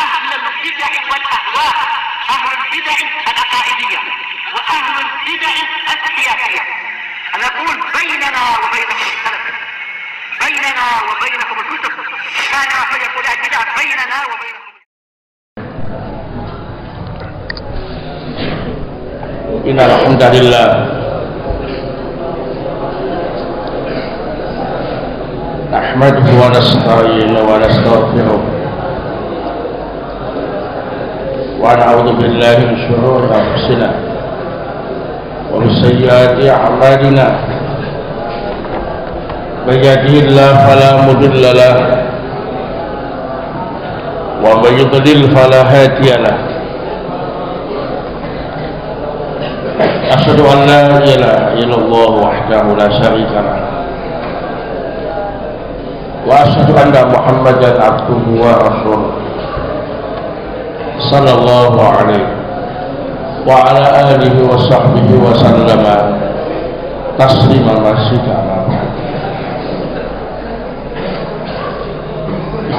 أهل البدع والأهواء، أهل البدع العقائدية وأهل البدع السياسية. أنا أقول بيننا وبينكم السلف، بيننا وبينكم الكتب، كان أحد يقول البدع بيننا وبينكم. إن الحمد لله نحمده ونستعينه ونستغفره ونعوذ بالله من شرور أنفسنا ومن سيئات أعمالنا. من يهده الله فلا مضل له ومن يضلل فلا هادي له. أشهد أن لا إله إلا الله وحده لا شريك له وأشهد أن محمدا عبده ورسوله صلى الله عليه وعلى آله وصحبه وسلم تسليما مزيدا.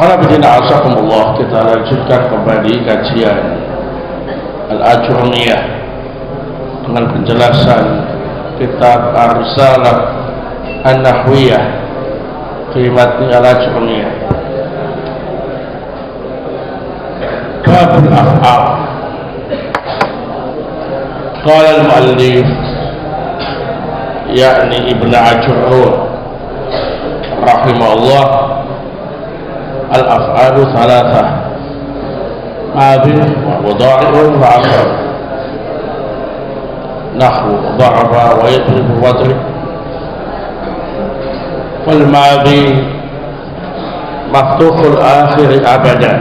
Alhamdulillah, azakumullah, kita lanjutkan kembali kajian Al-Ajurumiyah dengan penjelasan kitab Ar-Risalah An-Nahwiyah fi matni Al-Ajurumiyah. Babul Af'al. Qala al-muallif yakni Ibn Ajurun rahimahullah, al-af'alu thalathah, madin wa mudhari'un wa amr. نحو ضرب ويضرب واضرب. والماضي مفتوح الآخر أبدا،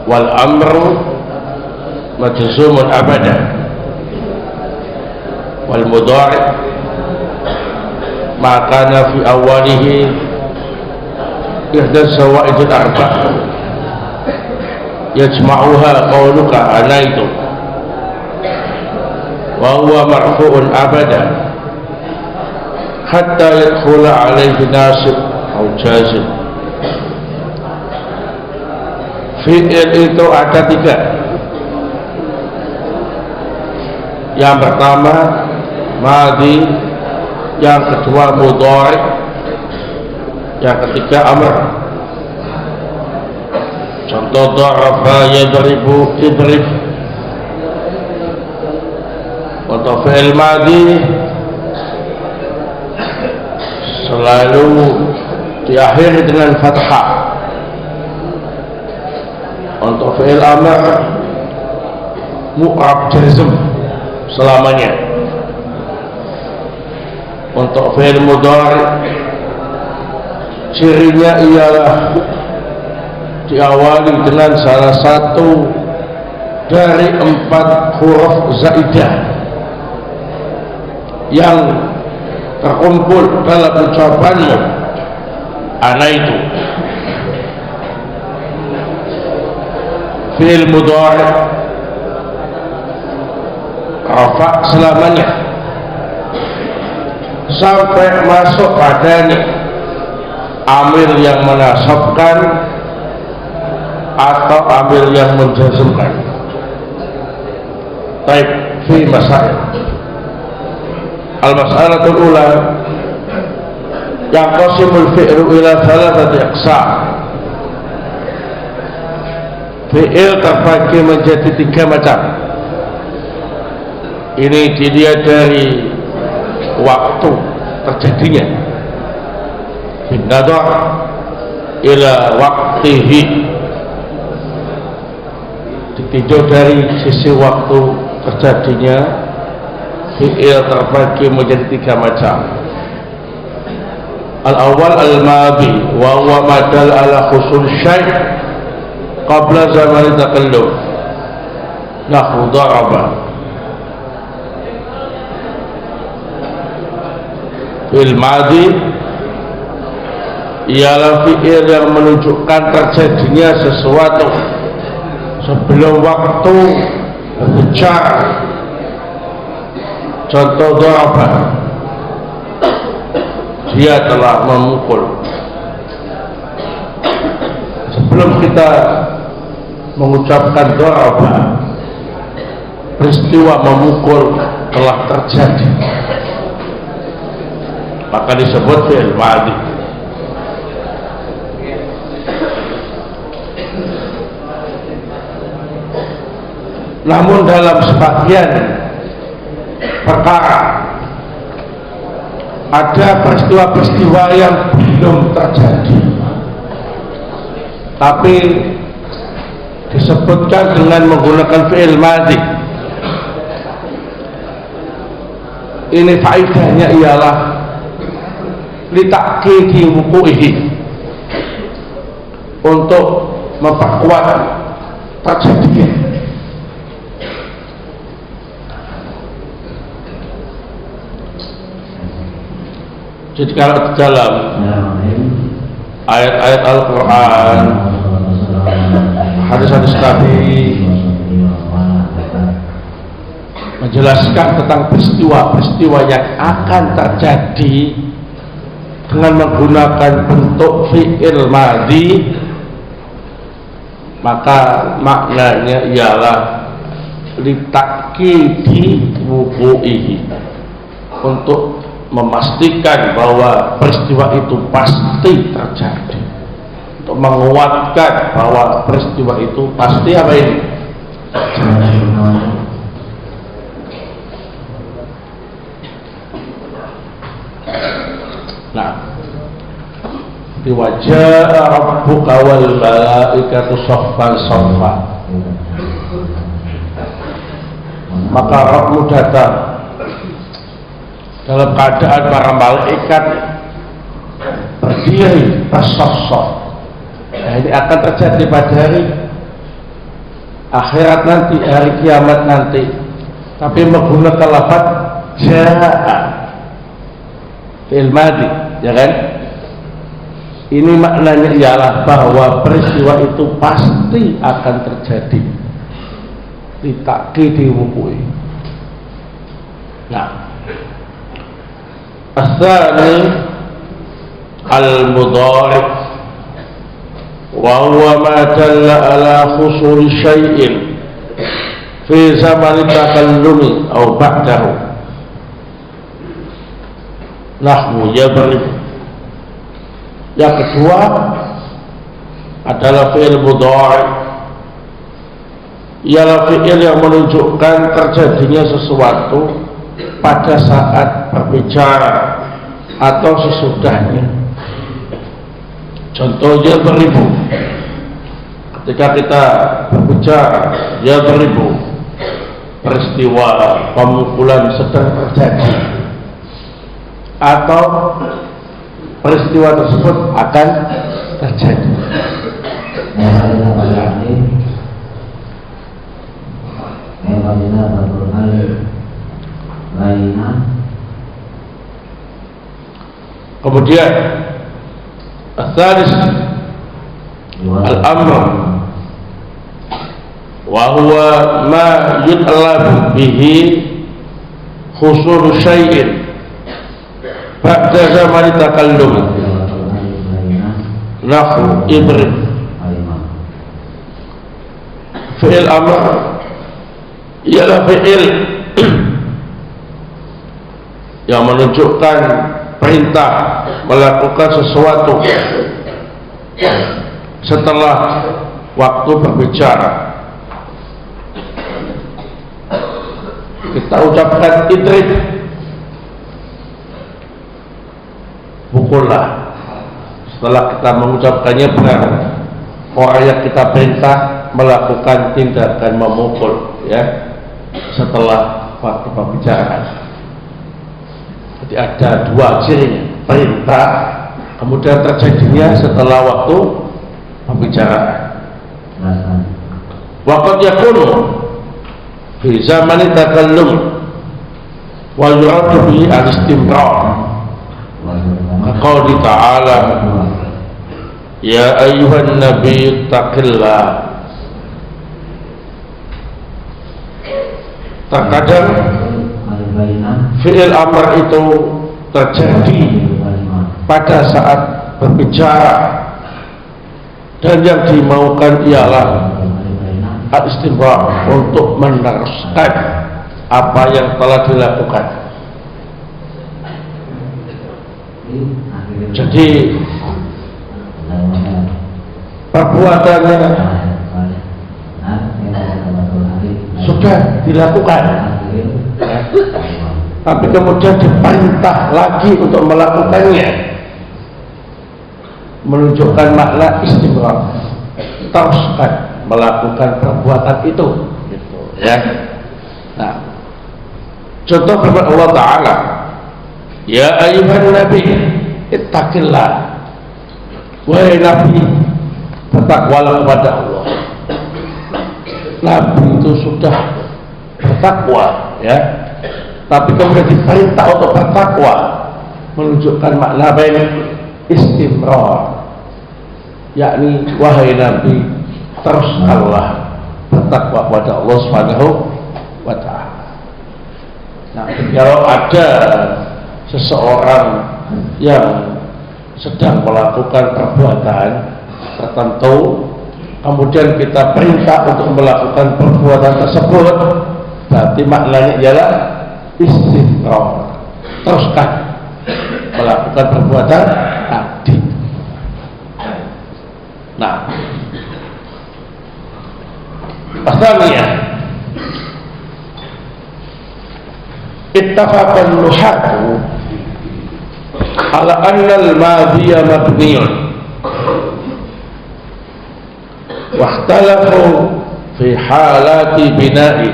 والأمر مجزوم أبدا، والمضارع ما كان في أوله إحدى الزوائد الأربع يجمعها قولك أنيت، وهو مرفوع أبدا حتى يدخل عليه ناصب أو جازم. Fi'il itu ada tiga. Yang pertama madhi, yang kedua mudhari', yang ketiga amr. Contoh daraba yadribu idrib. Untuk fi'il madhi selalu diakhiri dengan fathah. Untuk fi'il amr mu'rab jazm selamanya. Untuk fi'il mudhari' cirinya ialah diawali dengan salah satu dari 4 huruf zaidah yang terkumpul dalam ucapanmu ana itu. Fi'il mudhari' rafa selamanya sampai masuk padanya amil yang menasabkan atau amil yang menjazmkan. Baik, fi masail. Al-mas'alatul ula, yanqasimul fi'lu ila thalathati aqsam. Fi'il terbagi menjadi 3 macam. Ini dilihat dari waktu terjadinya. Bin nadhar ila waqtihi, ditinjau dari sisi waktu terjadinya. Fi'il terbagi menjadi 3 macam. Al-awwal al-madhi wa huwa madal ala khusul syai' qabla zaman takallum. Nahwu daraba. Fi'il madhi ialah fi'il yang menunjukkan terjadinya sesuatu sebelum waktu berbicara. Contoh daraba, dia telah memukul. sebelum kita mengucapkan doa, peristiwa memukul telah terjadi, maka disebut fi'il madhi. Namun dalam sebagian perkara ada peristiwa-peristiwa yang belum terjadi, tapi disebutkan dengan menggunakan fi'il madhi. Ini faedahnya ialah litakkidi wuqu'ihi, untuk memperkuat terjadinya. Jadi kalau dalam ayat-ayat Al-Quran, hadis-hadis Nabi menjelaskan tentang peristiwa-peristiwa yang akan terjadi dengan menggunakan bentuk fi'il madhi, maka maknanya ialah litakkidi wuqu'ihi, untuk memastikan bahwa peristiwa itu pasti terjadi, untuk menguatkan bahwa peristiwa itu pasti apa ini? Nah, diwajah rabbuka wal malaikatu saffan saffa, maka Rabbmu datang dalam keadaan para malaikat berdiri bersaf-saf. Nah, ini akan terjadi pada hari akhirat nanti, hari kiamat nanti, tapi menggunakan lafaz jaa fi'il madhi, ya kan? Ini maknanya ialah bahwa peristiwa itu pasti akan terjadi, litakkidi wuqu'i. Nah, الثاني المضارع وهو ما دل على حصول شيء في زمن التكلم أو بعده، نحو يضرب. Yang kedua adalah fi'il mudhari', ialah fi'il yang menunjukkan terjadinya sesuatu pada saat berbicara atau sesudahnya. Contohnya beribu, ketika kita berbicara ya beribu, peristiwa pemukulan sedang terjadi atau peristiwa tersebut akan terjadi. Kemudian al-thalith al-amr wa huwa ma yutlabu bihi husul syai'in ba'da zaman takallum, nahwu ibrib. Fi'il amr ialah fi'il yang menunjukkan perintah melakukan sesuatu setelah waktu berbicara. Kita ucapkan idrib, pukullah. Setelah kita mengucapkannya benar, orang yang kita perintah melakukan tindakan memukul, ya, setelah waktu pembicaraan. Jadi ada dua ciri, perintah, kemudian terjadinya setelah waktu pembicaraan. Waqad yakunu fi zaman takallum wa yuradu bihi al-istimrar, kaqouli ta'ala ya ayyuhan nabiy taqillah. Terkadang fi'il amr itu terjadi pada saat berbicara dan yang dimaukan ialah al-istimrar, untuk meneruskan apa yang telah dilakukan. Jadi perbuatannya sudah dilakukan, ya. Tapi kemudian diperintah lagi untuk melakukannya, menunjukkan makna istimrar, teruskan melakukan perbuatan itu, gitu, ya. Nah, contoh firman Allah Ta'ala, ya ayyuhan nabi ittaqillah, wahai nabi bertakwalah kepada Allah. Nabi itu sudah bertakwa, ya, tapi kemudian diperintah untuk bertakwa, menunjukkan makna apa ini? Istimrar, yakni wahai nabi, teruskanlah bertakwa kepada Allah Subhanahu wa ta'ala. Nah, kalau ada seseorang yang sedang melakukan perbuatan tertentu, kemudian kita perintah untuk melakukan perbuatan tersebut, berarti maknanya ialah istimrar, teruskan melakukan perbuatan tadi. Nah, pasalnya ittafaqan nuhatu ala anna al-madhiya mabniyun wa ikhtalafu fi halati bina'i.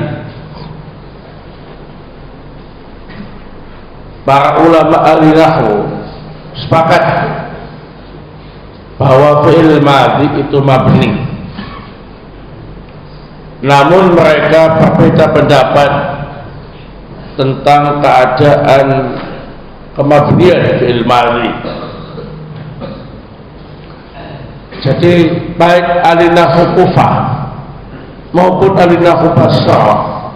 Para ulama ahli nahwu sepakat bahwa fi'il madhi itu mabni, namun mereka berbeda pendapat tentang keadaan kemabnian fi'il madhi. Jadi baik ahli nahwu Kufah maupun ahli nahwu Basrah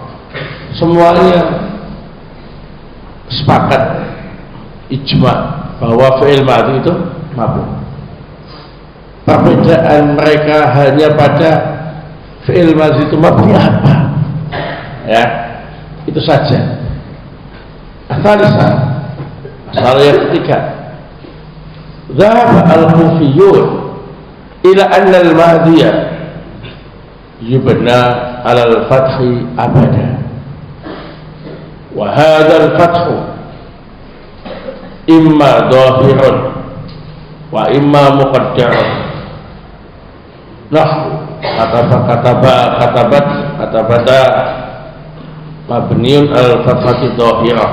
semuanya sepakat, ijma, bahwa fi'il madhi itu mabni. Perbedaan mereka hanya pada fi'il madhi itu mabni apa, ya, itu saja. Asalisa, masalah yang ketiga, dhahaba al-kufiyun ila anna al-madhiya yubna ala al-fathi abada, wa hadha al-fathu imma dhahirun wa imma muqaddarun. Nahwu katabata mabniun al-fathati dhahirah,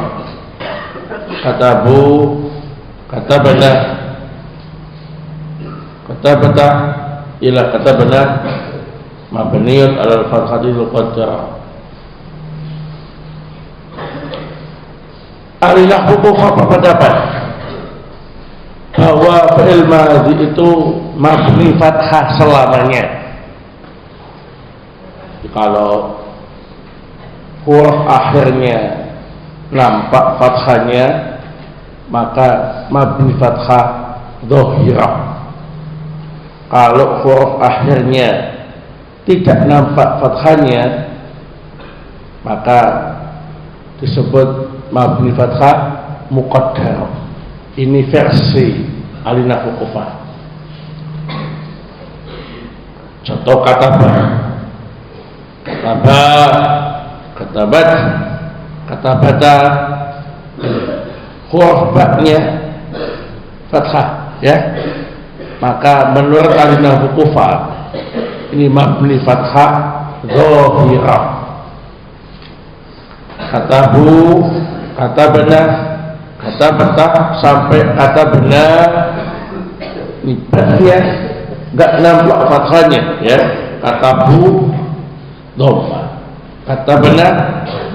katabata ila katabana mabniun al-fathati muqaddarah. Ahli nahwu Kufah berpendapat bahwa fi'il madhi itu mabni fathah selamanya. Kalau huruf akhirnya nampak fathahnya, maka mabni fathah dhahirah. Kalau huruf akhirnya tidak nampak fathahnya, maka disebut mabni fathah muqaddar. Ini versi ahli nahwu Kufah. Contoh katabata huruf ba-nya fathah, ya, maka menurut ahli nahwu Kufah ini mabni fathah dhahirah. Katabata sampai katabna, ini ba-nya enggak nampak fathahnya, ya. Katabu dhamma, katabna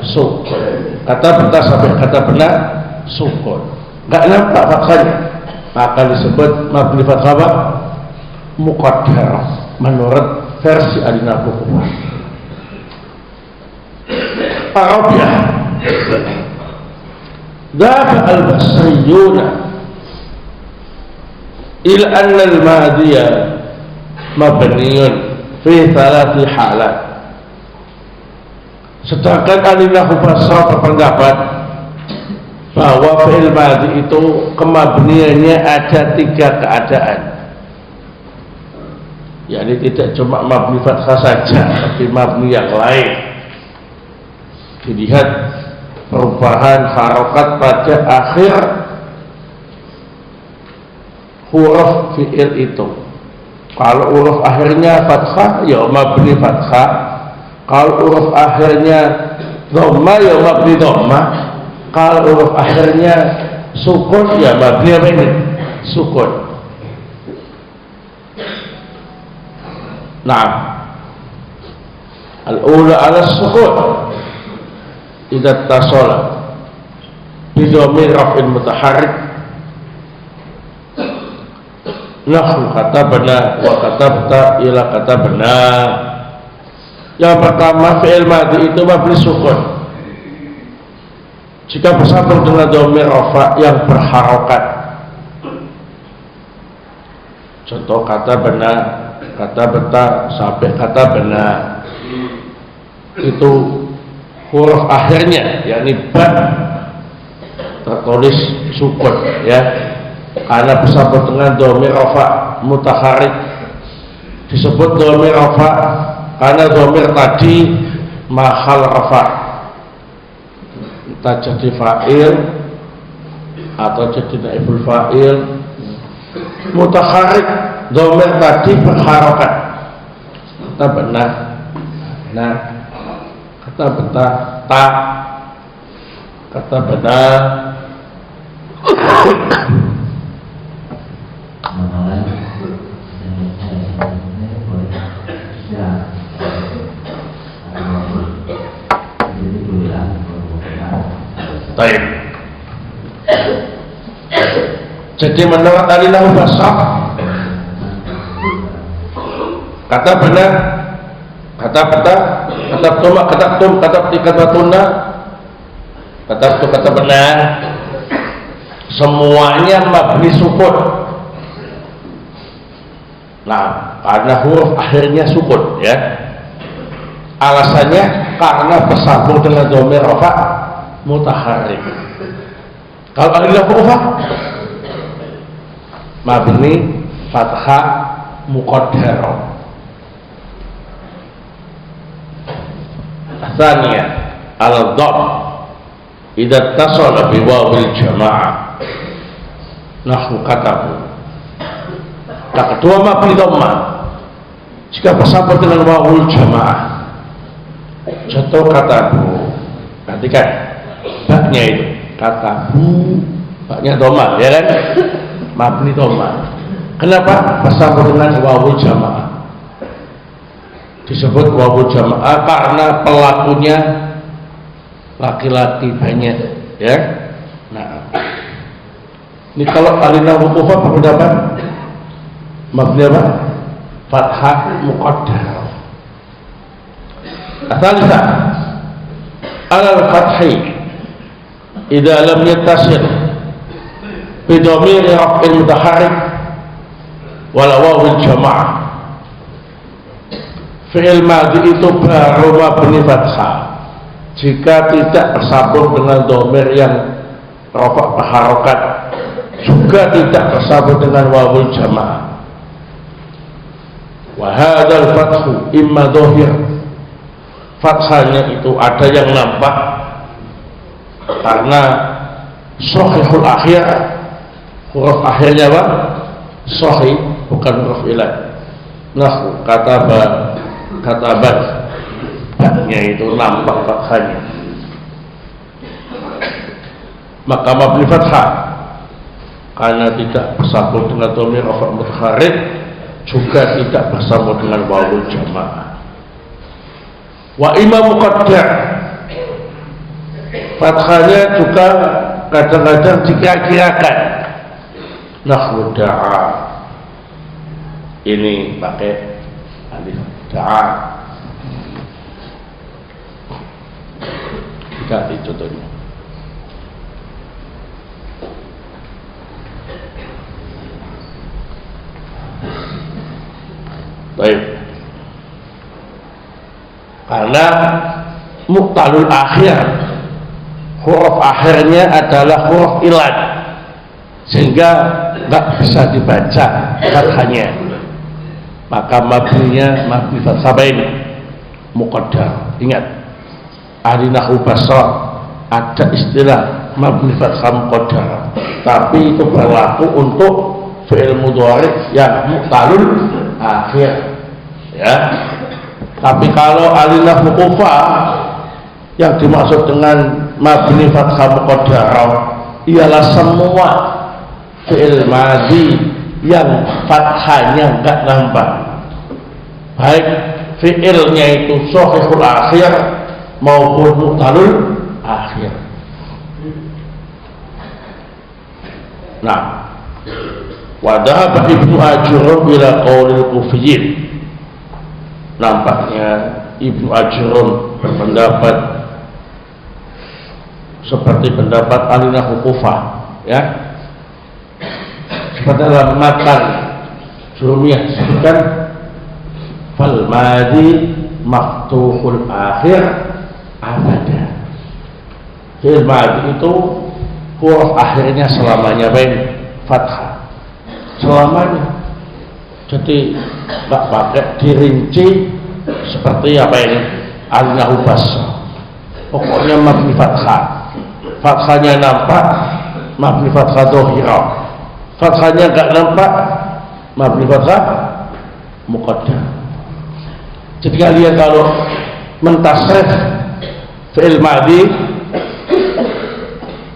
sukun, katabata sampai katabna sukun, enggak nampak fathahnya, maka disebut mabni fathah muqaddarah menurut versi ahli nahwu Kufah. Arabiyah, dhahaba al-basriyuna ila anna al-madhiya mabniun fi thalathi halat. Sedangkan alinahu basra berpendapat bahwa fi'il madhi itu kemabniannya ada 3 keadaan. yakni tidak cuma mabni fathah saja, tapi mabni yang lain. Dilihat perubahan harokat pada akhir huruf fi'il itu. Kalau huruf akhirnya fathah, ya mabni fathah. Kalau huruf akhirnya dhamma, ya mabni dhamma. Kalau huruf akhirnya sukun, ya mabni apa ini? Sukun. Nah, al-ula ala sukun idza tasala bi dhamir raf'in mutaharrik nahwu katabna wa katabta ila katabna. Yang pertama, fi'il madhi itu mabni sukun jika bersambung dengan dhamir rafa yang berharokat. Contoh kata benar, kata beta sampai kata benar, itu huruf akhirnya yakni ba tertulis sukun ya, karena bersambung dengan dhamir rafa mutaharrik. Disebut dhamir rafa karena dhamir tadi mahal rafa, entah jadi fa'il atau jadi naibul fa'il. Mutaharrik dhamir tadi berharokat. Kata benar, benar. Kata beta, ta. Kata benar. Baik. Jadi menurut alilahu basah, kata benar, kata beta, kata tuma, kata tum, kata tiga batuna, kata benar, semuanya mabni sukun. Nah, karena huruf akhirnya sukun ya. Alasannya karena bersambung dengan dhamir rafa mutaharrik. Kalau alilahu rafa mabni fathah muqaddarah. Tsaniya al-dhamm idza tasala bi wawil jamaah nahwu katabu. Yang kedua mabni dhamma jika bersambung dengan wawul jamaah. Contoh katabu, perhatikan baknya itu katabu, baknya dhamma ya kan, mabni dhamma. Kenapa bersambung dengan wawul jamaah? Disebut wawul jamaah karena pelakunya laki-laki banyak ya. Nah, ini kalau alina wuqufa berpendapat mabni apa? Fathah muqaddarah. Asalisa al-fathi idza lam yattasil bi dhamir raf'il mutaharrik wala wawil jamaah. Fi'il madhi itu baru mabni fathah jika tidak bersambung dengan dhamir yang rafa' berharokat, juga tidak bersambung dengan wawul jamaah. Wa hadzal fathu imma dhahir, fathahnya itu ada yang nampak karena sahihul akhir, huruf akhirnya apa? Sahih, bukan huruf ilah. Nahwu kataba, katabat, baknya itu nampak fathahnya. Maka mabni fathah karena tidak bersambung dengan dhamir rafa' mutaharrik, juga tidak bersambung dengan wawul jamaah. Wa imam muqaddar, fathahnya juga kadang-kadang dikira-kirakan. Nahwu da'a, ini pakai alif da'a. Ganti contohnya. Baik. Karena muqtalul akhir, huruf akhirnya adalah huruf ilat, sehingga nggak bisa dibaca fathahnya. Maka mabninya mabni fathabain muqaddar. Ingat, ahli nahwu basra ada istilah mabni fathah muqaddar, tapi itu berlaku untuk fi'il mudhari yang muqtalul akhir, ya. Tapi kalau ahli nahwu kufah, yang dimaksud dengan mabni fathah muqaddar ialah semua fi'il madhi yang fathahnya enggak nampak, baik fi'ilnya itu shahihul akhir maupun muqtalul akhir. Nah, wa dhahaba Ibnu Ajurrum ila qaulil Kufiyyin. Nampaknya Ibnu Ajurrum berpendapat seperti pendapat ahli nahwu Kufah, ya. Seperti dalam matan Jurumiyah disebutkan fal madhi maftuhul akhir abada. Fi'il madhi itu huruf akhirnya selamanya baik fathah, selamanya. Jadi nggak pakai dirinci seperti apa ini ahli nahwu basra. Pokoknya mabni fathah, fathahnya nampak mabni fathah dhahirah, fathahnya enggak nampak mabni fathah muqaddar. Jadi kalian kalau mentasrif fi'il madhi,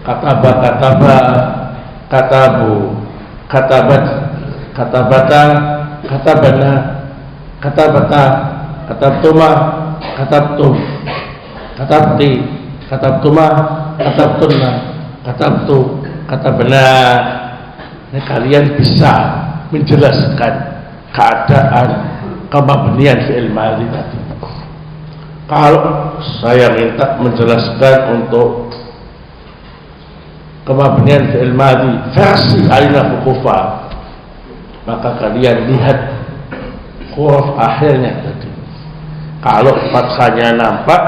kataba, katabu, katabat, katabata, katabana, katabata, katabtuma, katabtum, katabti, katabtuma, katabtunna, katabtu, katabna. Ini kalian bisa menjelaskan keadaan kemabnian fi'il madhi tadi. Kalau saya minta menjelaskan untuk kemabnian fi'il madhi versi ahli nahwu Kufah, maka kalian lihat huruf akhirnya tadi. Kalau fathahnya nampak,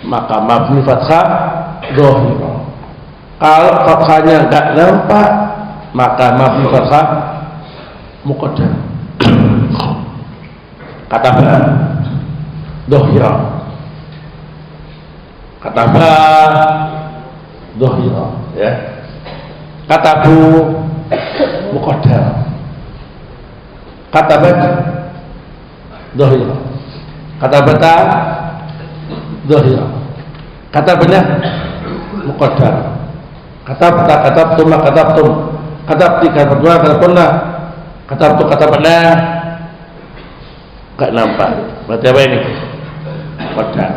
maka mabni fathah dhahirah. Kalau fathahnya enggak nampak, maka mabni fathah muqaddar. Kataba dhahirah, kataba dhahirah, ya. Katabu muqaddar, katabat dhahirah, katabata dhahirah, katabna muqaddar, katabta, katabtuma, katabtum, katabti, katabtuma, katabtunna, katabtu, katabna. Enggak nampak. Berarti apa ini? Muqaddar.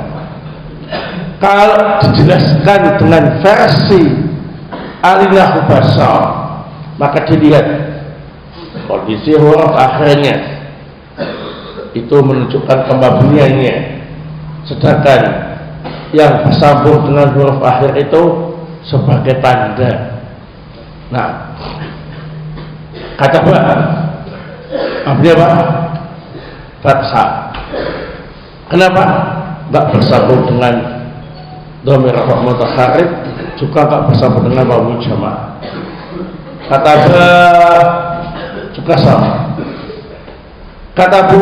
Kalau dijelaskan dengan versi ahli nahwu basra, maka dilihat kondisi huruf akhirnya itu menunjukkan kemabniannya, sedangkan yang bersambung dengan huruf akhir itu sebagai tanda. Nah, kata apa? Mabni apa? Fathah. Kenapa? Enggak bersambung dengan dhamir rafa' mutaharrik, juga enggak bersambung dengan wawul jamaah. Kata ba juga sama. Kata bu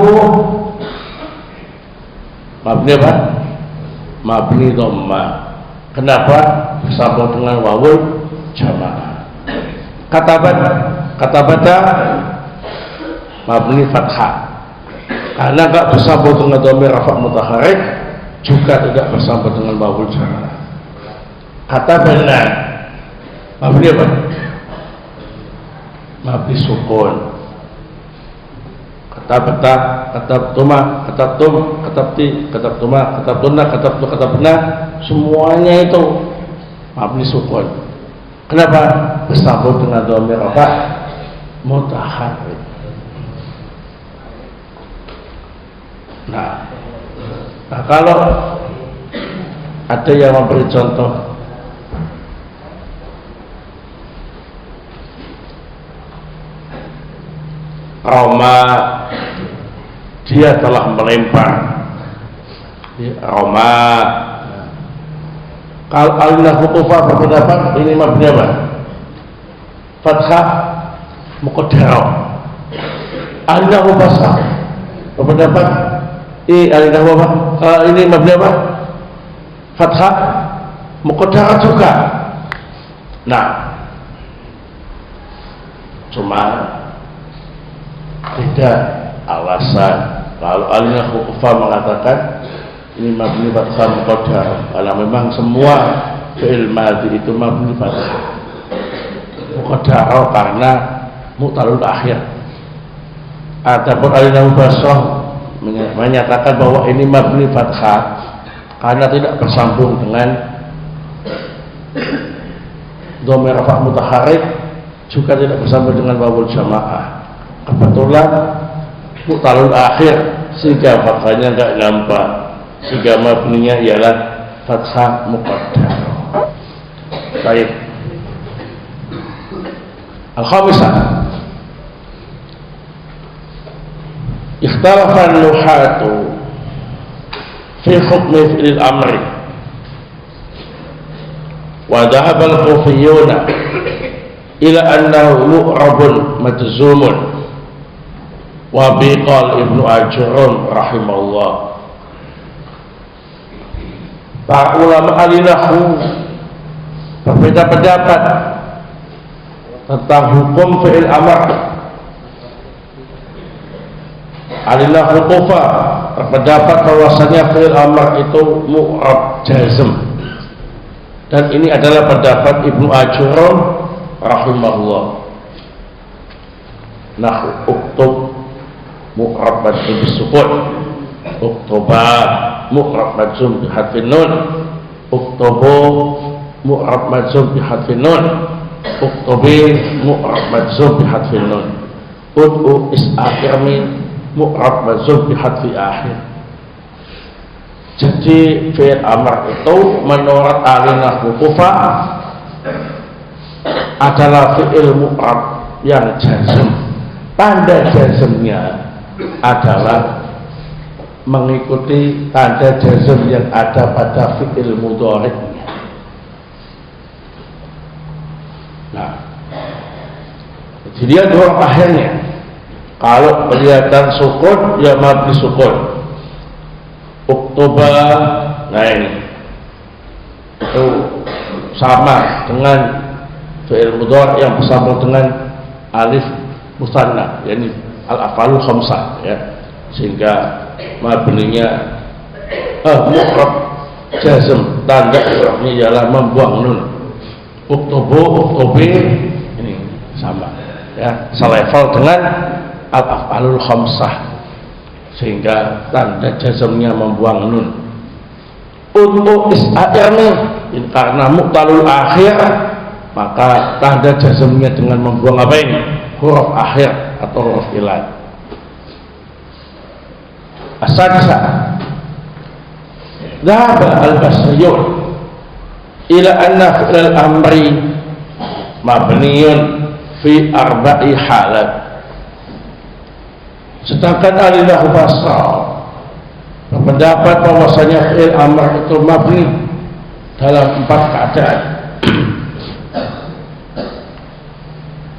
mabni apa? Mabni dhamma. Kenapa? Bersambung dengan wawul jamaah. Kata bata mabni fathah. Karena enggak bersambung dengan dhamir rafa' mutaharrik, juga tidak bersambung dengan wawul jamaah. Kata benar mabni apa? Mabni sukun. Kata bata, katabtuma, katabtum, katabti, katabtuma, katabtunna, katabtu, katabna, semuanya itu mabni sukun. Kenapa? Bersambung dengan dhamir rafa' mutaharrik. Nah, kalau ada yang memberi contoh Roma dia telah melempar Roma. Kalau alinahu kufa berpendapat ini mabni apa? Fathah muqaddarah. Alinahu basah berpendapat alinahu apa? Ini mabni apa? Fathah muqaddarah juga. Nah, cuma tidak alasan kalau alinahu kufa mengatakan ini mabni fathah muqaddarah, karena memang semua fi'il madhi itu mabni fathah muqaddarah karena mu'talul akhir. Adapun alinahu basah menyatakan bahwa ini mabni fathah karena tidak bersambung dengan dhamir rafa' mutaharrik, juga tidak bersambung dengan wawul jamaah. Kebetulan mu'talul akhir sehingga fathahnya enggak nampak, sehingga mabninya ialah fathah muqaddarah. Baik. Al-khamisah, ikhtalafa an-nuhatu fi hukmi fi'il amri wa dhahaba al-kufiyyuna ila annahu mu'rabun majzumun wa biqal Ibnu Ajurrum rahimahullah. Para ulama alinahu berbeda pendapat tentang hukum fi'il amr. Alinahu kufa berpendapat bahwasanya fi'il amr itu mu'rab jazm, dan ini adalah pendapat Ibnu Ajurrum rahimahullah. Nah, uktub mu'rab majzum bisukun, uktuba mu'rab majzum bihadfin nun, uktubu mu'rab majzum bihadfin nun, uktubi mu'rab majzum bihadfin nun, ud'u is'akhir min mu'rab majzum bihadfi akhir. Jadi fi'il amr itu menurut alinahu kufa adalah fi'il mu'rab yang jazm. Tanda jazmnya adalah mengikuti tanda jazm yang ada pada fi'il mudhari'nya. Nah, jadi dia dua akhirnya. Kalau kelihatan sukun, ya mabni sukun. Uktuba, nah ini itu sama dengan fi'il mudhari' yang bersambung dengan alif musanna, yakni al-af'alul khamsah, ya, sehingga mabninya mu'rab jazm, tanda i'rabnya ialah membuang nun. Uktubu, uktubi, ini sama, ya, selevel dengan al-af'alul khamsah, sehingga tanda jazmnya membuang nun. Untuk is'airni, karena mu'talul akhir, maka tanda jazmnya dengan membuang apa ini? Huruf akhir atau huruf ilat. As-sadisa, dhahaba al-basriyun ila anna fi'l amri mabniyun fi arba'i halat. Sedangkan alinahu basra berpendapat bahwasanya fi'il amr itu mabni dalam 4 keadaan.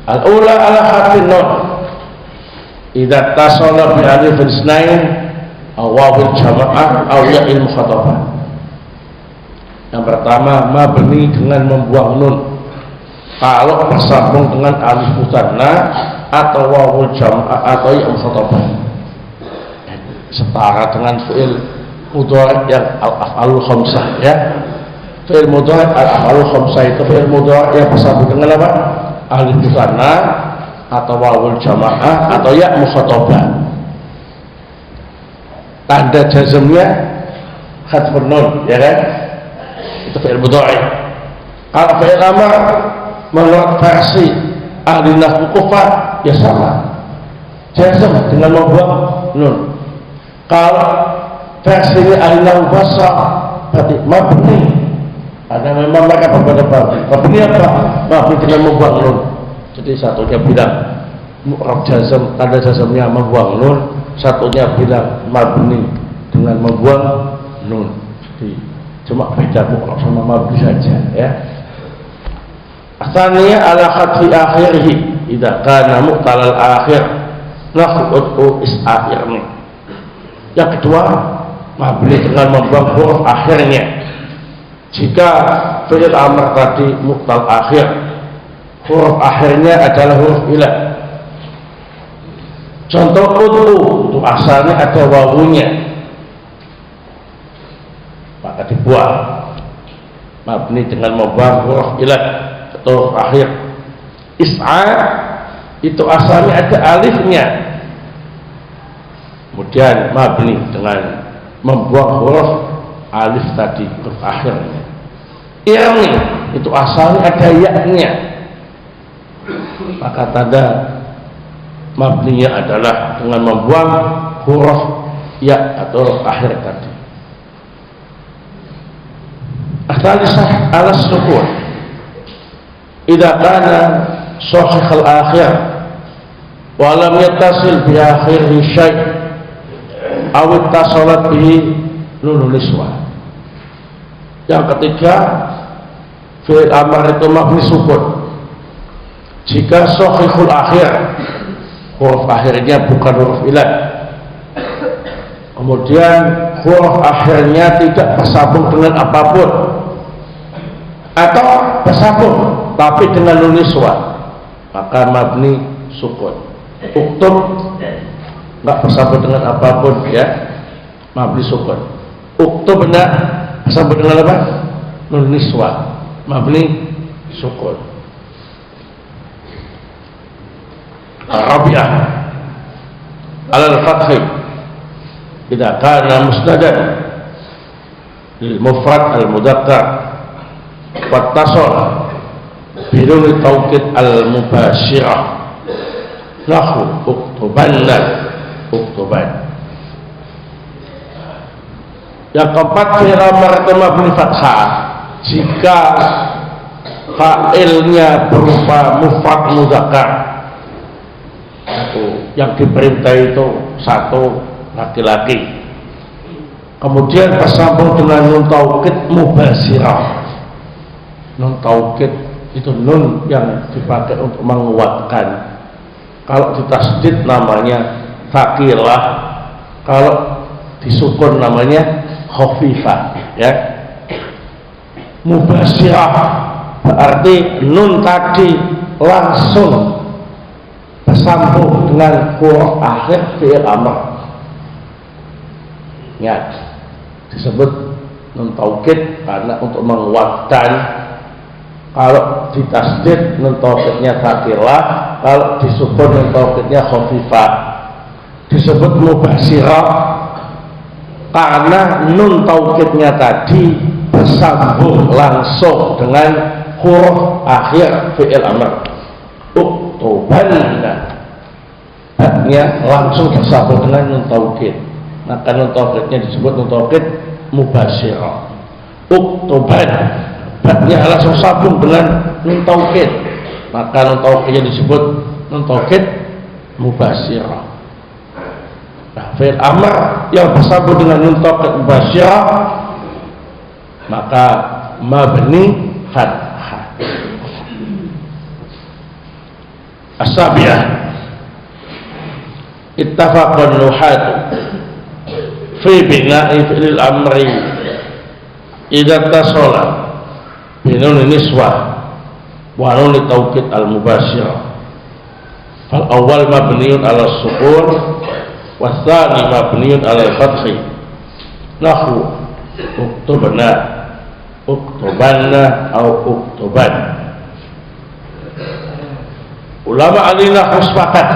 Al-ula ala harfin nun idza tasala bi alif isnain aw wawil jama'ah aw ya'il mukhatabah. Yang pertama, mabni dengan membuang nun kalau bersambung dengan alif musanna atau wawul jam'ah atau ya mukhatabah, setara dengan fi'il mudhari' yang al-af'alul khamsah, ya. Fi'il mudhari' al-af'alul khamsah itu fi'il mudhari' yang bersambung dengan apa? Alif musanna atau wawul jam'ah atau ya mukhatabah. Tanda jazmnya hadfun nun, ya kan? Itu fi'il mudhari'. Kalau fi'il amr menurut versi ahli nahwu kufah ya sama, jazm dengan membuang nun. Kalau versi ahli nahwu basra berarti mabni, ada memang mereka berbeda banget. Mabni apa? Mabni dengan membuang nun. Jadi satunya bilang mu'rab jazm, tanda jazmnya membuang nun, satunya bilang mabni dengan membuang nun. Jadi cuma beda pokok sama mabni saja ya. Asalnya ala khatfi akhirih idza kana muqtalal akhir naqtu is'airni. Yang kedua mabni dengan membuang huruf akhirnya. Jika fi'il amr tadi muqtal akhir, huruf akhirnya adalah huruf ilah. Contoh ud'u itu asalnya ada wawunya, maka dibuang mabni dengan membuang huruf ilah atau huruf akhir. Is'a itu asalnya ada alifnya, kemudian mabni dengan membuang huruf alif tadi huruf akhirnya. Irni itu asalnya ada ya-nya, maka tanda mabninya adalah dengan membuang huruf ya atau huruf akhir tadi. Asalisah ala sukun idza kana sahih al-akhir wa lam yattasil bi akhirih syai' aw ittasalat bihi nunun niswah. Yang ketiga, fi'il amr itu mabni sukun jika sahihul akhir, huruf akhirnya bukan huruf ilah, kemudian huruf akhirnya tidak bersambung dengan apapun, atau bersambung tapi dengan nun niswah, maka mabni sukun. Uktub nggak bersambung dengan apapun ya, mabni sukun. Uktub enggak bersambung dengan apa? Nun niswah, mabni sukun. Rabi'ah alal fathi idza kana musnadan lil mufrad al mudzakkar wattasal bidun tawkid al mubashirah nahu uktubanna uktuban. Yang keempat, fi'il amr itu mabni fathah jika fa'ilnya berupa mufrad mudzakkar, yang diperintah itu satu laki-laki, kemudian bersambung dengan nun taukid mubashirah. Nun taukid itu nun yang dipakai untuk menguatkan. Kalau ditasdid namanya thaqilah, kalau disukun namanya khafifah ya. Mubashirah berarti nun tadi langsung bersambung dengan huruf akhir fi'il amr. Ya, disebut nun taukid karena untuk menguatkan. Kalau ditasdid nun taukidnya thaqilah, kalau disukun nun taukidnya khafifah. Disebut mubashirah karena nun taukidnya tadi bersambung langsung dengan huruf akhir fi'il amr. Uktubanna, haknya langsung bersambung dengan nun taukid, maka nun taukidnya disebut nun taukid mubashirah. Uktuban, haknya langsung sambung dengan nun taukid, maka nun taukidnya disebut nun taukid mubashirah. Nah, fi'il amr yang bersambung dengan nun taukid mubashirah maka mabni fathah. As-sabi'ah ittafaqan nuhat fi bina'i fi'il amri idza tasala bi nun niswah wa nun taukid al-mubashirah. Fal awwal mabniun ala sukun wasani mabniun ala fathi nahu uktubna uktubanna atau uktuban. Ulama alinahu sepakat,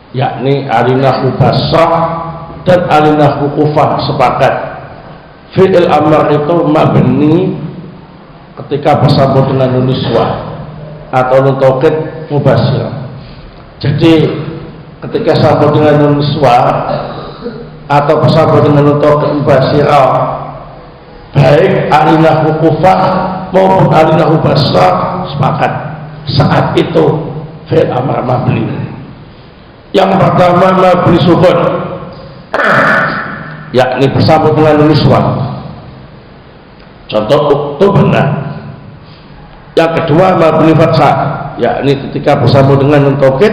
yakni alinahu Basrah dan alinahu Kufah sepakat fi'il amr itu mabni ketika bersambung dengan nun niswah atau nun taukid mubashirah. Jadi ketika sambung dengan nun niswah atau bersambung dengan nun taukid mubashirah, baik alinahu Kufah maupun alinahu Basrah sepakat saat itu fi'il amr mabni. Yang pertama mabni sukun, yakni bersambung dengan niswah. Contoh uktubna. Yang kedua mabni fathah, yakni ketika bersambung dengan nun taukid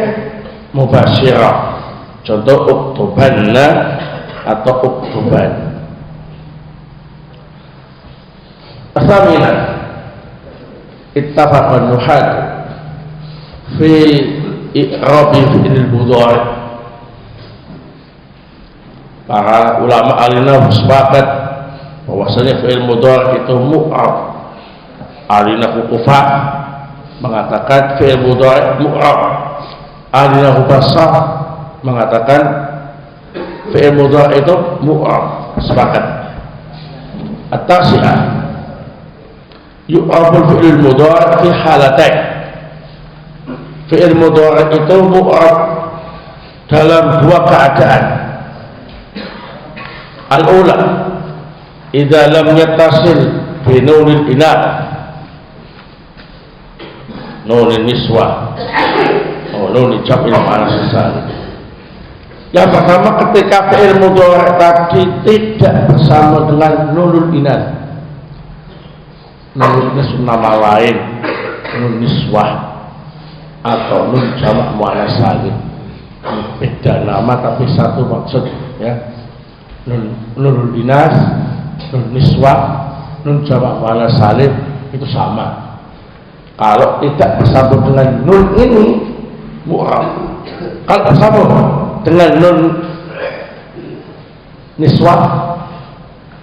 mubasyirah. Contoh uktubanna atau uktuban. Asamina ittafaqan nuhat fi i'rabi fi'il mudhari. Para ulama alina sepakat bahwasanya fi'il mudhari itu mu'rab. Alina Kufah mengatakan fi'il mudhari mu'rab. Alina Basrah mengatakan fi'il mudhari itu mu'rab. Sepakat. At-tasi'ah yu'rabul fi'il mudhari fi halatain. Fi'il mudhari itu mu'rab dalam dua keadaan. Al-ula idza lam yattasil bi nunil inath, nunil niswah, nunil jam'il muannas salim. Yang pertama ketika fi'il mudhari tadi tidak bersama dengan nunul inath. Nun itu nama lain, nun niswah atau nun jamak muannas salim. Beda nama tapi satu maksud, ya. Nunul inas, nun niswah, nun jamak muannas salim itu sama. Kalau tidak bersambung dengan nun ini mu'rab. Kalau bersambung dengan nun niswah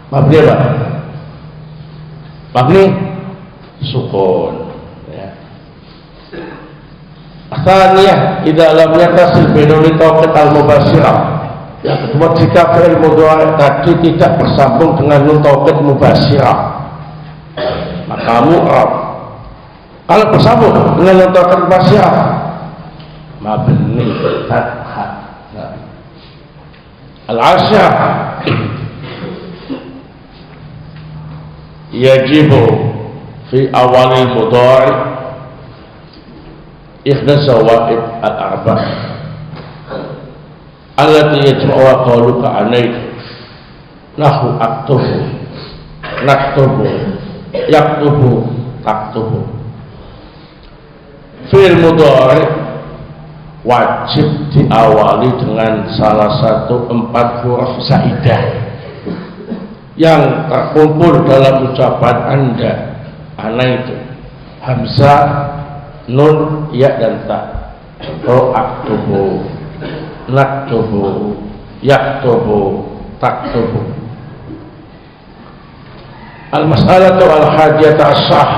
mabni apa? Mabni sukun, ya. Asalnya idza lam yattasil bi nun taukid al-mubasyirah. Yang kedua jika fi'il mudhari tadi tidak bersambung dengan nun taukid mubasyirah maka mu'rab. Kalau bersambung dengan nun taukid mubasyirah mabni fathah. Al-asyah yajibu fi awalil mudhari ihda zawaid al-arba' allati yajma'u qawluka anaitu nahu aktubu naktubu yaktubu taktubu. Fi'il mudhari wajib diawali dengan salah satu 4 huruf zaidah yang terkumpul dalam ucapan Anda. Anaitu, hamzah, nun, ya dan ta. Contoh aktubu, naktubu, yaktubu, taktubu. Al-mas'alatu al-hadiyata as-sah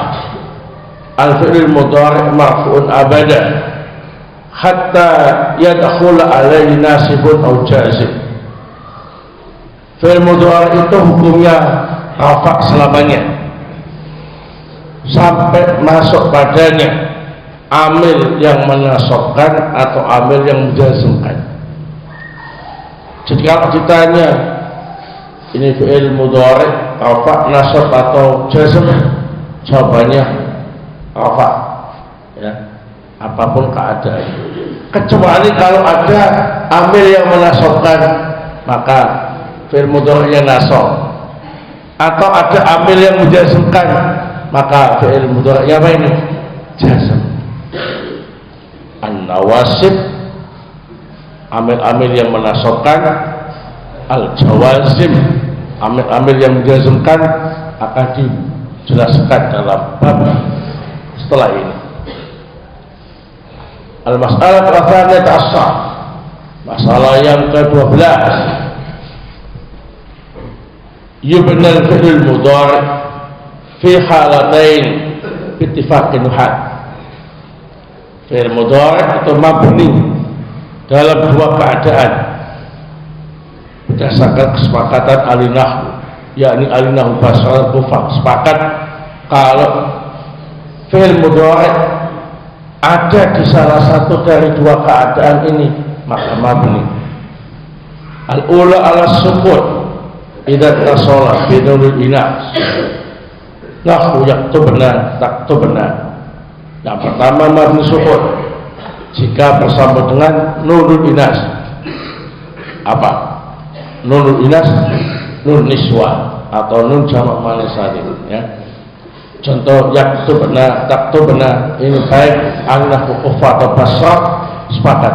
al-fi'il mudhari' marfu'un abada hatta yadkhula alaihi nasibun aw jazim. Fi'il mudhari' itu hukumnya rafa' selamanya sampai masuk padanya amil yang menasabkan atau amil yang menjazmkan. Jadi kalau ditanya ini fi'il mudhari' rafa', nasab atau jazm, jawabannya rafa', ya, apapun keadaan. Kecuali kalau ada amil yang menasabkan maka fi'il mudhari'nya nasab, atau ada amil yang menjazmkan maka fi'il mudhari'nya apa ini? Jazm. An-nawasib amil-amil yang menasabkan, al-jawazim amil-amil yang menjazmkan akan dijelaskan dalam bab setelah ini. Al-mas'alah terakhir as-sah, masalah yang ke-12, yubnal fi'il mudhari' fi halatain bittifaqin nuhat. Fi'il mudhari' itu mabni dalam 2 keadaan berdasarkan kesepakatan ahli nahwu, yakni ahli nahwu Basrah Kufah sepakat kalau fi'il mudhari' ada di salah satu dari 2 keadaan ini maka mabni. Al-ula ala sukun idza tasala bi nunil inas, nahu yaktubna taktubna. Yang pertama mabni sukun jika bersambung dengan nunul inas. Apa? Nunul inas, nun niswa atau nun jamak muannats salim, ya. Contoh yaktubna, taktubna, ini baik anah kufa atau basrah sepakat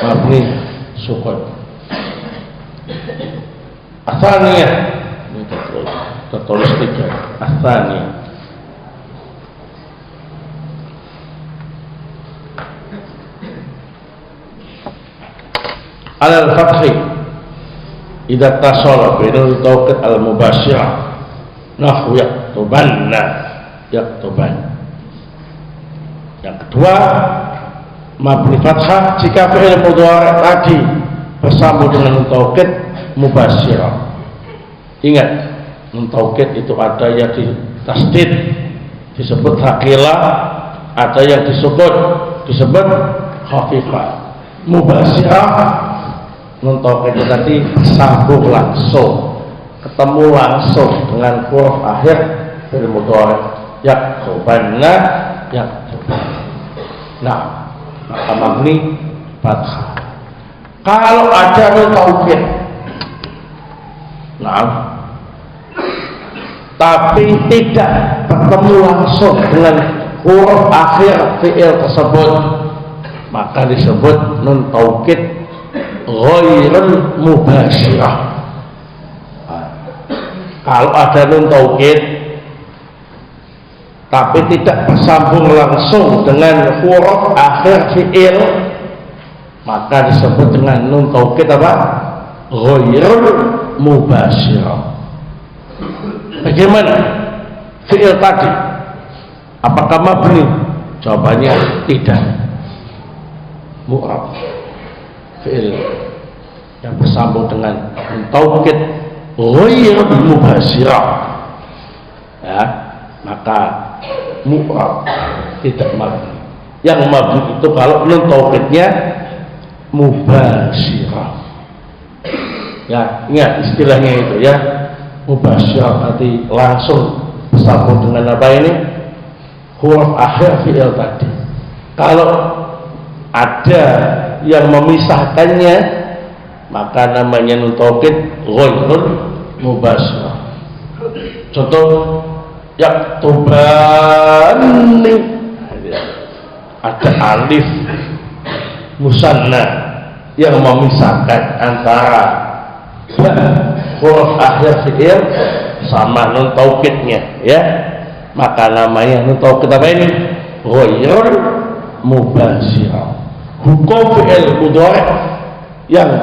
mabni sukun. Atsaniyah, ini tertulis 3. Atsaniyah. Alal fathi idza tasala bainal tawqid al mubasyirah nahwu yaktubanna, yaktuban. Yang kedua, mabni fathah jika fi'il mudhari' tadi bersambung dengan nun taukid mubasyirah. Ingat, nun taukid itu ada yang ditasdid disebut thaqilah, ada yang disebut khafifah. Mubasyirah nun taukid tadi sambung langsung, ketemu langsung dengan huruf akhir fi'il mudhari' yaktubanna, yaktuban. Nah, maka mabni fathah. Kalau ada nun taukid, nah, tapi tidak bertemu langsung dengan huruf akhir fi'il tersebut, maka disebut nun taukid ghairul mubasyirah. Kalau ada nun taukid tapi tidak bersambung langsung dengan huruf akhir fi'il, maka disebut dengan nun taukid apa? Ghairul mubasyirah. Bagaimana fi'il tadi? Apakah mabni? Jawabannya tidak. Mu'rab. Fi'il yang bersambung dengan nun taukid ghairul mubasyirah, ya, maka mu'rab, tidak mabni. Yang mabni itu kalau nun taukidnya mubasyirah. Ya, ingat istilahnya itu ya. Mubasyirah nanti langsung bersambung dengan apa ini? Huruf akhir fi'il tadi. Kalau ada yang memisahkannya, maka namanya nun taukid ghairul mubasyirah. Contoh yaktubani, ada alif musanna yang memisahkan antara huruf akhir fi'il sama nun taukidnya, ya, maka namanya nun taukid apa ini? Ghairul mubasyirah. Hukum fi'il mudhari' yang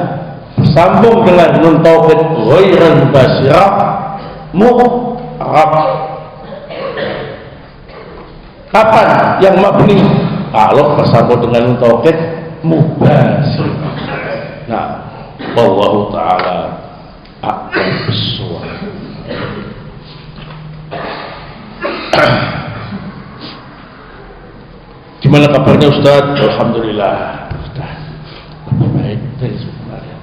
bersambung dengan nun taukid ghairul mubasyirah mu'rab. Kapan yang mabni? Kalau bersambung dengan nun taukid mubasyirah. Nah, wallahu ta'ala a'lam bissawab. Gimana kabarnya Ustaz? Alhamdulillah, sudah lebih baik dari sebenarnya.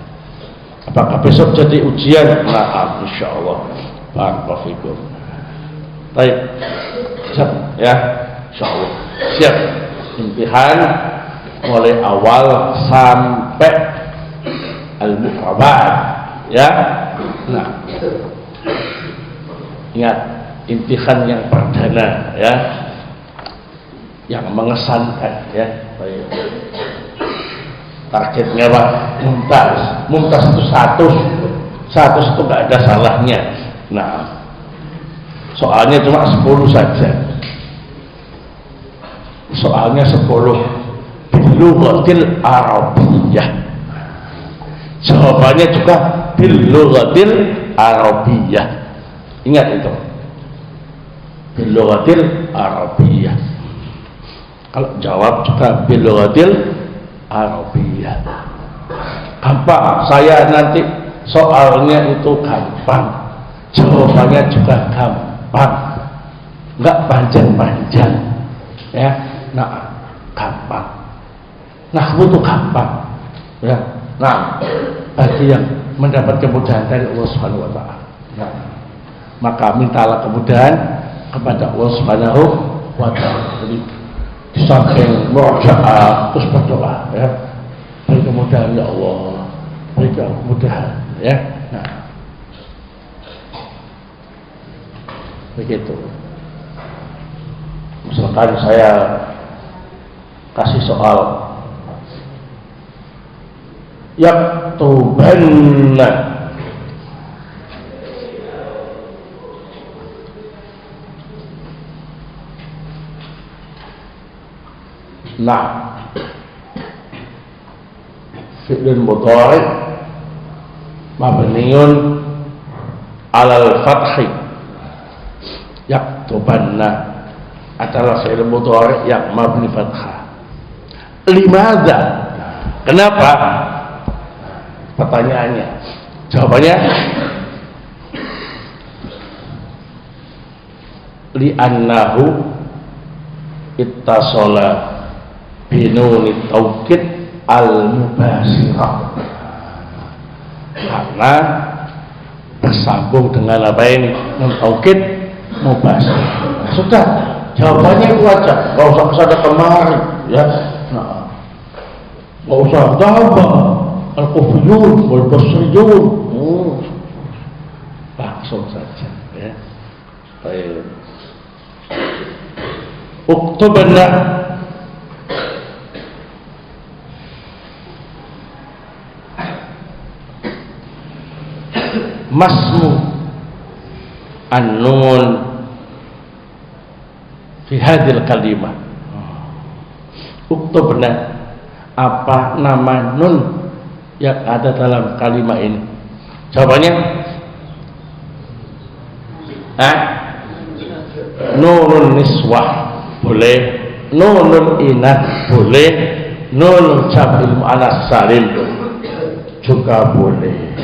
Apakah besok jadi ujian? Nah, insyaallah. Barakallahu fikum. Baik, siap ya, insyaallah. Siap. Imtihan mulai awal sampai al-muqrabat, ya. Nah, ingat, imtihan yang perdana, ya, yang mengesankan, ya. Baik. Targetnya apa? Mumtaz itu 100 itu nggak ada salahnya. Nah, soalnya cuma 10 saja. Soalnya 10 bilughatil arabiyyah. Jawabannya juga bilughatil arabiyyah. Ingat itu. Bilughatil arabiyyah. Kalau jawab juga bilughatil arabiyyah. Gampang, saya nanti soalnya itu gampang. Jawabannya juga gampang. Enggak panjang-panjang. Ya, nah, gampang. Nahwu itu gampang. Ya. Nah, bagi yang mendapat kemudahan dari Allah Subhanahu wa taala. Nah, maka mintalah kemudahan kepada Allah Subhanahu wa taala. Jadi di samping murojaah terus berdoa ya, beri kemudahan ya Allah, beri kemudahan ya. Nah, begitu. Misalkan saya kasih soal yaktubanna, nah fi'lun mudhari' mabniun 'alal fathi, yaktubanna adalah fi'il mudhari' yang mabni fathah. Limadza? Kenapa? Pertanyaannya. Jawabannya li'annahu ittasala binuni taukid al-mubasirah, karena bersambung dengan apa ini? Nun taukid mubasirah. Sudah, jawabannya itu aja, nggak usah kesana kemari ya. Nah, nggak usah tambah al-kufiyun wal-basriyun, langsung saja ya. Baik, uktubna masmu an-nun fi hadil kalimah. Uktubna, apa nama nun yang ada dalam kalimat ini? Jawabannya nunun niswah boleh, nunun inath boleh, nunun jam'il muannas salim juga boleh.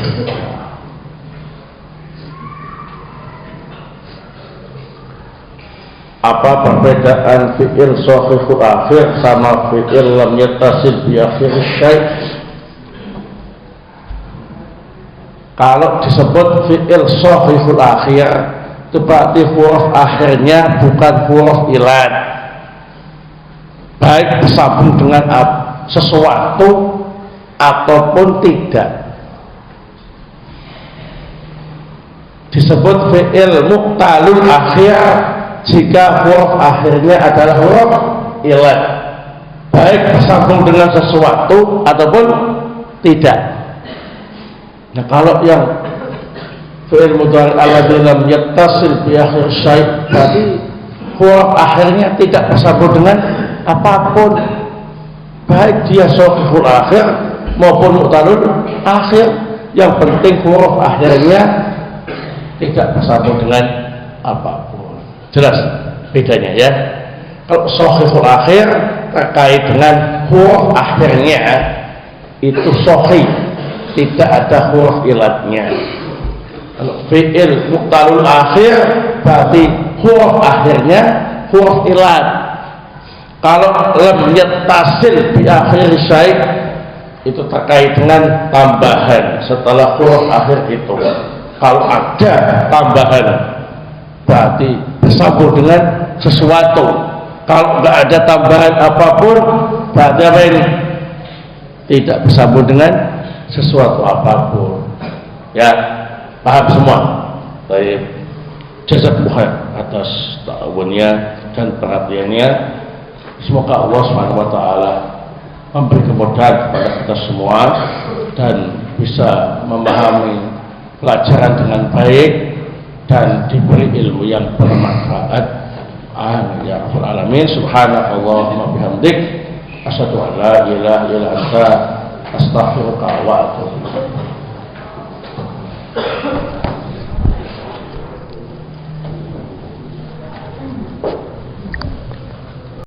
Apa perbedaan fi'il shahihul akhir sama fi'il lam yattasil bi akhir syai'? Kalau disebut fi'il shahihul akhir itu berarti huruf akhirnya bukan huruf ilat, baik bersambung dengan sesuatu ataupun tidak. Disebut fi'il muqtalul akhir jika huruf akhirnya adalah huruf ilat, baik bersambung dengan sesuatu ataupun tidak. Nah, kalau yang fi'il mudhari' alladzi lam yattasil bi akhir syai', berarti huruf akhirnya tidak bersambung dengan apapun, baik dia shahihul akhir maupun muqtalul akhir, yang penting huruf akhirnya tidak bersambung dengan apapun. Jelas bedanya ya. Kalau shahihul akhir terkait dengan huruf akhirnya itu sahih, tidak ada huruf ilatnya. Kalau fi'il muqtalul akhir berarti huruf akhirnya huruf ilat. Kalau lam yattasil bi akhir syai' itu terkait dengan tambahan setelah huruf akhir itu. Kalau ada tambahan berarti bersambung dengan sesuatu. Kalau nggak ada tambahan apapun berarti apa ini? Tidak bersambung dengan sesuatu apapun. Ya, paham semua? Baik, jazakumullah atas ta'awunnya dan perhatiannya. Semoga Allah Subhanahu wa taala memberi kemudahan kepada kita semua dan bisa memahami pelajaran dengan baik dan diberi ilmu yang bermanfaat. Amin ya rabbal alamin. Subhanakallahumma bihamdik asyhadu an la ilaha illa anta astaghfiruka wa atubu ilaik.